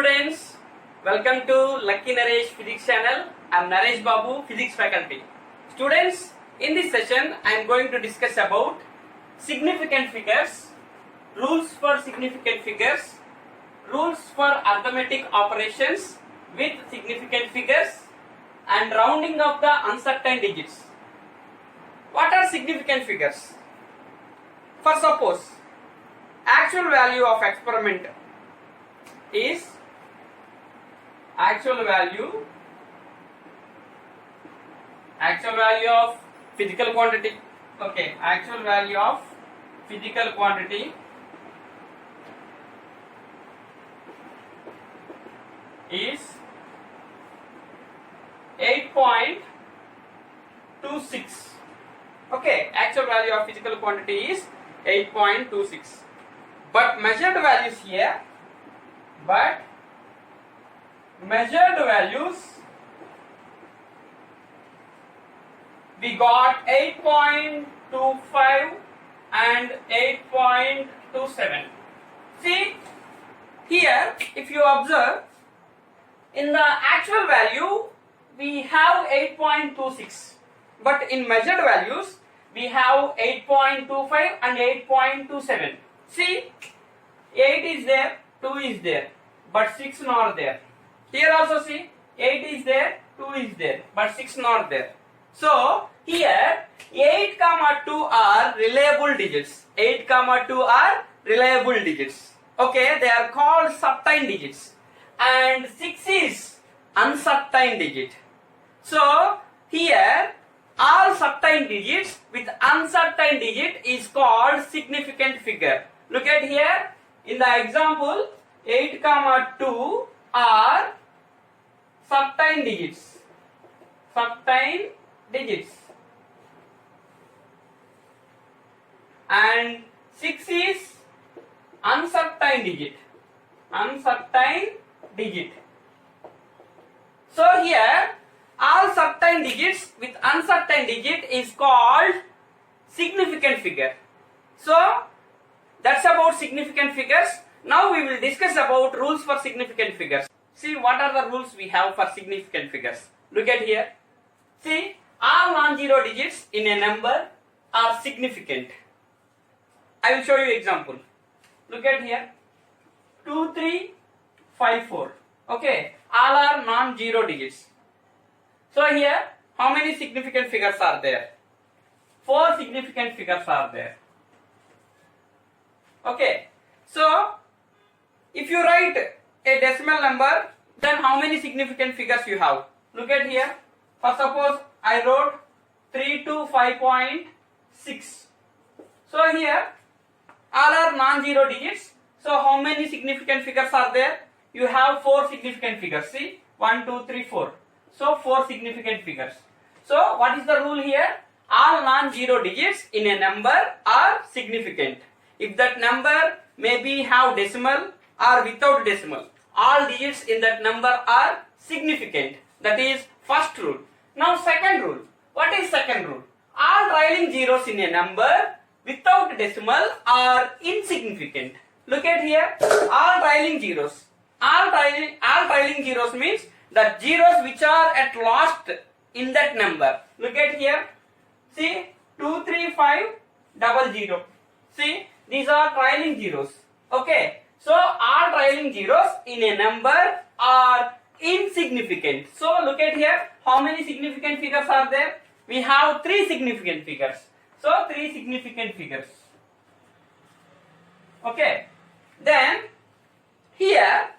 students, welcome to Lucky Naresh Physics channel. I am Naresh Babu, Physics faculty. Students, in this session I am going to discuss about significant figures, rules for significant figures, rules for arithmetic operations with significant figures and rounding of the uncertain digits. What are significant figures? For suppose actual value of experiment is actual value of physical quantity. Okay, actual value of physical quantity is 8.26. Okay, actual value of physical quantity is 8.26. But measured values here, we got 8.25 and 8.27. See here, if you observe, in the actual value we have 8.26, but in measured values we have 8.25 and 8.27. See, 8 is there, 2 is there, but 6 not there. Here also see, 8 is there, 2 is there, but 6 not there. So here 8, 2 are reliable digits. 8, 2 are reliable digits. Okay, they are called certain digits, and 6 is uncertain digit. So here all certain digits with uncertain digit is called significant figure. Look at here, in the example 8, 2 are certain digits, and 6 is uncertain digit. So here all certain digits with uncertain digit is called significant figure. So that's about significant figures. Now we will discuss about rules for significant figures. See, what are the rules we have for significant figures? Look at here. See, all non-zero digits in a number are significant. I will show you example. Look at here. 2, 3, 5, 4. Okay, all are non-zero digits. So here, how many significant figures are there? 4 significant figures are there. Okay, so if you write a decimal number, then how many significant figures you have? Look at here. For suppose I wrote 3 to 5.6. So here all are non-zero digits. So how many significant figures are there? You have 4 significant figures. See, 1, 2, 3, 4. So 4 significant figures. So what is the rule here? All non-zero digits in a number are significant. If that number maybe have decimal or without decimal, all digits in that number are significant. That is first rule. Now second rule. What is second rule? All trailing zeros in a number without decimal are insignificant. Look at here. All trailing zeros. All trailing zeros means the zeros which are at last in that number. Look at here. See, 2, 3, 5, 0. See, these are trailing zeros. Okay. So all trailing zeros in a number are insignificant. So look at here. How many significant figures are there? We have 3 significant figures. So 3 significant figures. Okay. Then here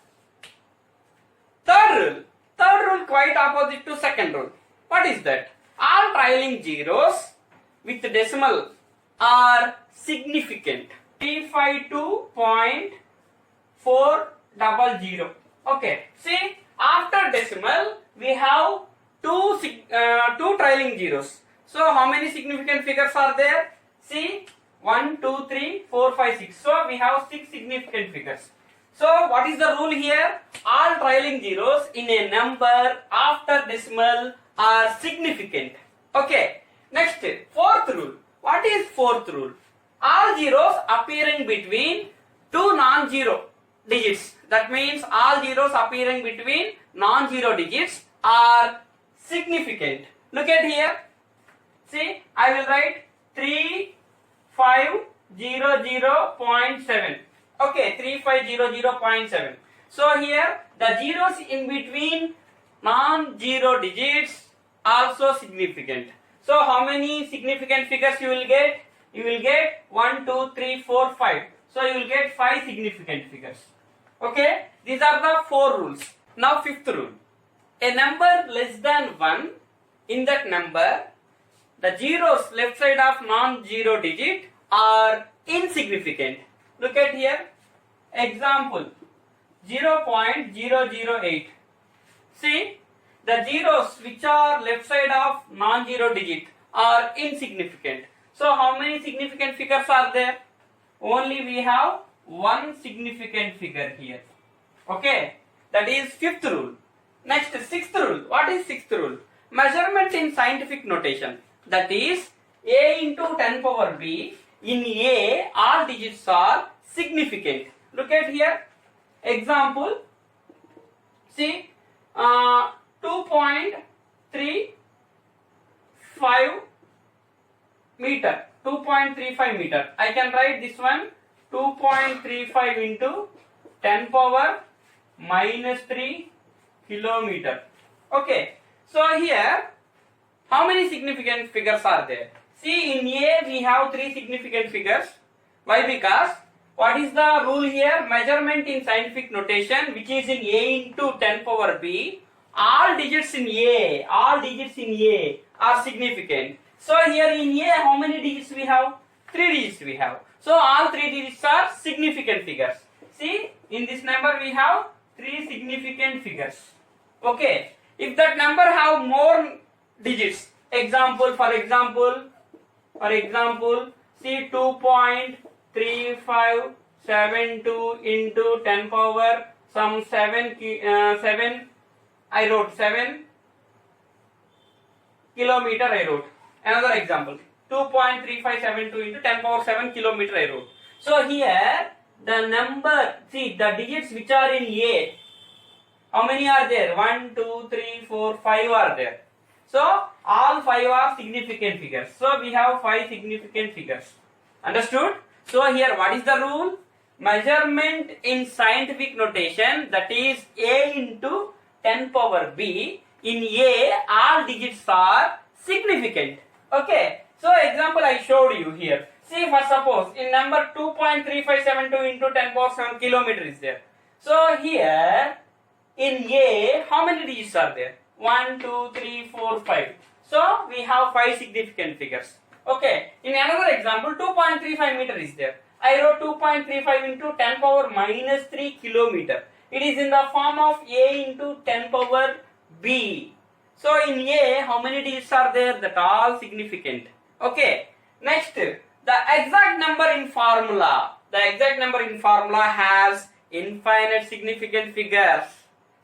third rule quite opposite to second rule. What is that? All trailing zeros with decimal are significant. 352.400. Okay. See, after decimal we have two trailing zeros. So how many significant figures are there? See, 1, 2, 3, 4, 5, 6. So we have 6 significant figures. So what is the rule here? All trailing zeros in a number after decimal are significant. Okay. Next, fourth rule. What is fourth rule? All zeros appearing between two non-zero digits. That means all zeros appearing between non-zero digits are significant. Look at here. See, I will write 3500.7. Okay, 3500.7. So here the zeros in between non-zero digits also significant. So how many significant figures you will get? You will get 1, 2, 3, 4, 5. So you will get 5 significant figures. Okay, these are the 4 rules. Now fifth rule. A number less than 1, in that number the zeros left side of non-zero digit are insignificant. Look at here. Example 0.008. See, the zeros which are left side of non-zero digit are insignificant. So how many significant figures are there? Only we have one significant figure here. Okay, that is fifth rule. Next, sixth rule. What is sixth rule? Measurement in scientific notation. That is a into 10 power b. In a, all digits are significant. Look at here. Example. See, 2.35 meter. 2.35 meter. I can write this one 2.35 into 10 power minus 3 kilometer. Okay. So here, how many significant figures are there? See, in A we have 3 significant figures. Why? Because what is the rule here? Measurement in scientific notation, which is in A into 10 power b. All digits in A are significant. So here in A, how many digits we have? 3 digits we have. So all 3 digits are significant figures. See, in this number we have 3 significant figures. Okay. If that number have more digits, for example, see 2.3572 into 10 power some 7. I wrote 7 kilometer. I wrote another example 2.3572 into 10 power 7 kilometer. I wrote. So here the number, see the digits which are in A. How many are there? 1, 2, 3, 4, 5 are there. So all 5 are significant figures. So we have 5 significant figures. Understood? So here what is the rule? Measurement in scientific notation, that is A into 10 power b. In A all digits are significant. Okay. So example I showed you here. See, for suppose in number 2.3572 into 10 power 7 kilometer is there. So here in A, how many digits are there? 1, 2, 3, 4, 5. So we have 5 significant figures. Okay. In another example, 2.35 meter is there. I wrote 2.35 into 10 power minus 3 kilometer. It is in the form of A into 10 power b. So in A, how many digits are there? That all significant. Okay. Next, the exact number in formula. The exact number in formula has infinite significant figures.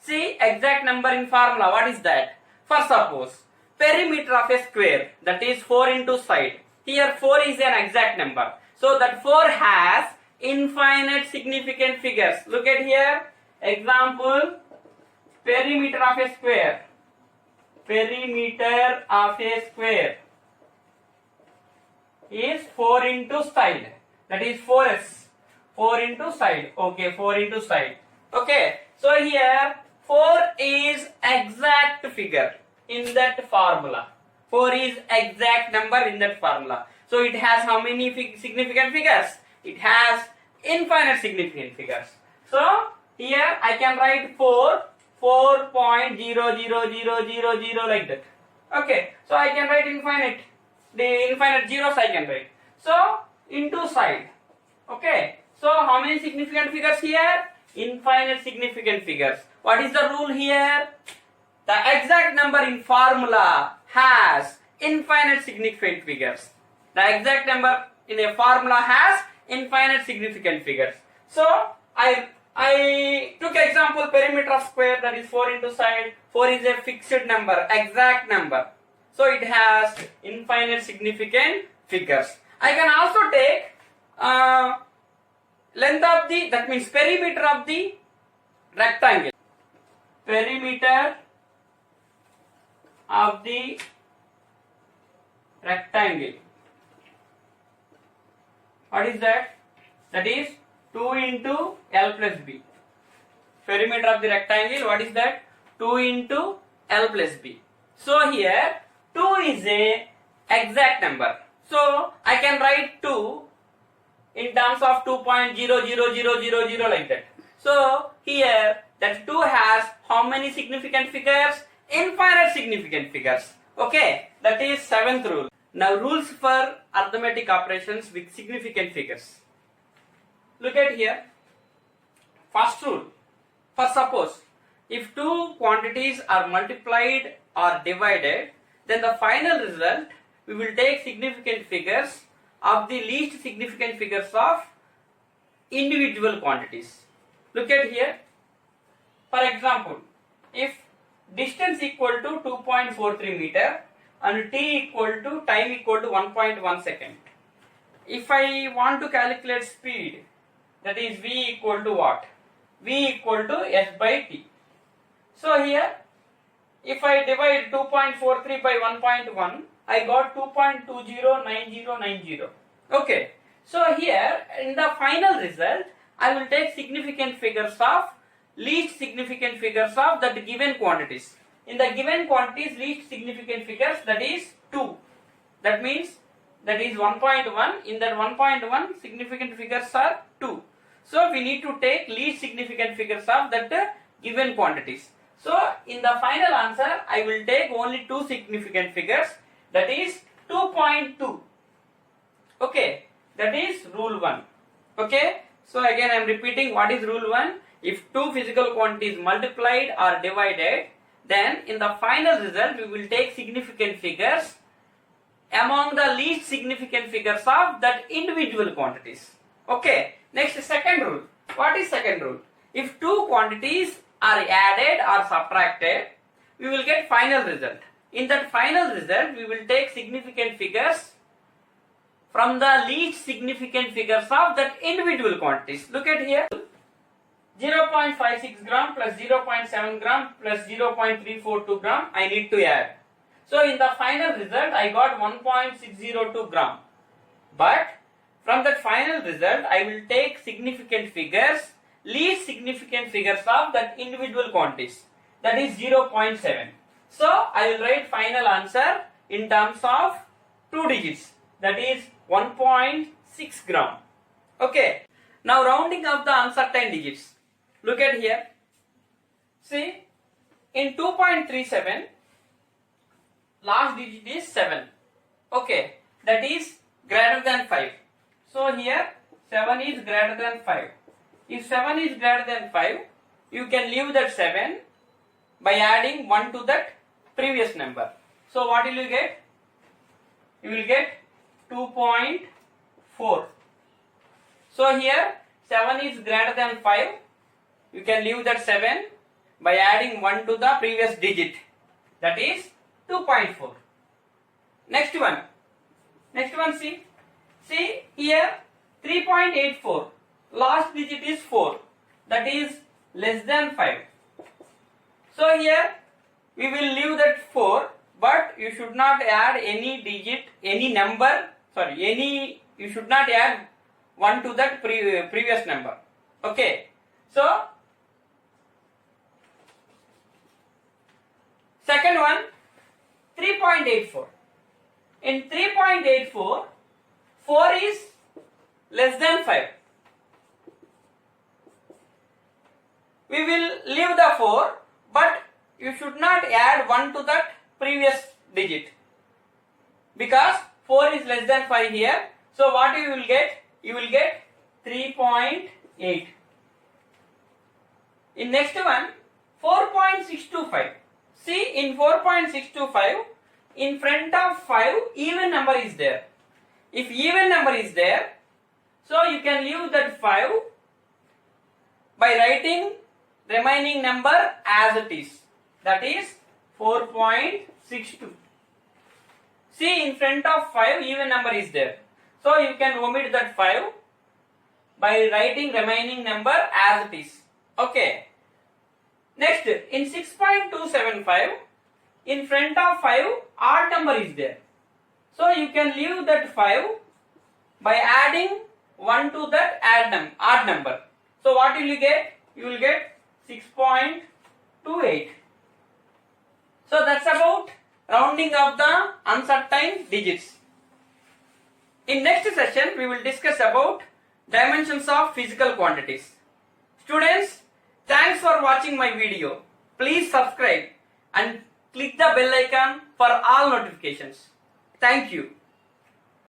See, exact number in formula, what is that? For suppose, perimeter of a square, that is 4 into side. Here 4 is an exact number. So that 4 has infinite significant figures. Look at here. Example, perimeter of a square. Perimeter of a square is 4 into side. That is 4s. 4 into side. Okay, 4 into side. Okay. So here 4 is exact figure in that formula. 4 is exact number in that formula. So it has how many significant figures? It has infinite significant figures. So here I can write 4.00000 like that. Okay. So I can write infinite. The infinite zeros I can write. So into side. Okay. So how many significant figures here? Infinite significant figures. What is the rule here? The exact number in formula has infinite significant figures. The exact number in a formula has infinite significant figures. So I took example perimeter of square, that is 4 into side. 4 is a fixed number, exact number. So it has infinite significant figures. I can also take length of the, that means perimeter of the rectangle. Perimeter of the rectangle. What is that? That is 2 into L plus B. Perimeter of the rectangle, what is that? 2 into L plus B. So here 2 is a exact number. So I can write 2 in terms of 2.00000 like that. So here that 2 has how many significant figures? Infinite significant figures. Okay, that is 7th rule. Now rules for arithmetic operations with significant figures. Look at here. First rule. For suppose if two quantities are multiplied or divided, then the final result we will take significant figures of the least significant figures of individual quantities. Look at here. For example, if distance equal to 2.43 meter and t equal to time equal to 1.1 second. If I want to calculate speed, that is v equal to what? V equal to s by t. So here, if I divide 2.43 by 1.1, I got 2.209090. Okay. So here, in the final result, I will take significant figures of least significant figures of that given quantities. In the given quantities, least significant figures, that is 2. That means that is 1.1. In that 1.1, significant figures are 2. So we need to take least significant figures of that given quantities. So in the final answer, I will take only 2 significant figures, that is 2.2. Okay, that is rule 1. Okay, so again I am repeating what is rule 1. If two physical quantities multiplied or divided, then in the final result we will take significant figures among the least significant figures of that individual quantities. Okay, next second rule. What is second rule? If two quantities are added or subtracted, we will get final result. In that final result, we will take significant figures from the least significant figures of that individual quantities. Look at here. 0.56 gram plus 0.7 gram plus 0.342 gram I need to add. So in the final result I got 1.602 gram. But from that final result I will take significant figures, least significant figures of that individual quantities, that is 0.7. So I will write final answer in terms of 2 digits, that is 1.6 gram. Okay. Now rounding up the uncertain digits. Look at here. See, in 2.37, last digit is 7. Okay, that is greater than 5. So here 7 is greater than 5. If 7 is greater than 5, you can leave that 7 by adding 1 to that previous number. So what will you get? You will get 2.4. So here 7 is greater than 5. You can leave that 7 by adding 1 to the previous digit, that is 2.4. Next one see here 3.84, last digit is 4, that is less than 5. So here we will leave that 4, but you should not add any digit, any number, you should not add 1 to that previous number. Okay, so second one, 3.84. In 3.84, 4 is less than 5. We will leave the 4, but you should not add 1 to that previous digit, because 4 is less than 5 here. So what you will get? You will get 3.8. In next one, 4.625. See, in 4.625, in front of 5, even number is there. If even number is there, so you can leave that 5 by writing remaining number as it is, that is 4.62. See, in front of 5, even number is there. So you can omit that 5. by writing remaining number as it is. Okay. Next, in 6.275, in front of 5, odd number is there. So you can leave that 5 by adding 1 to that odd number. So what will you get? You will get 6.28. So that's about rounding of the uncertain digits. In next session, we will discuss about dimensions of physical quantities. Students, thanks for watching my video. Please subscribe and click the bell icon for all notifications. Thank you.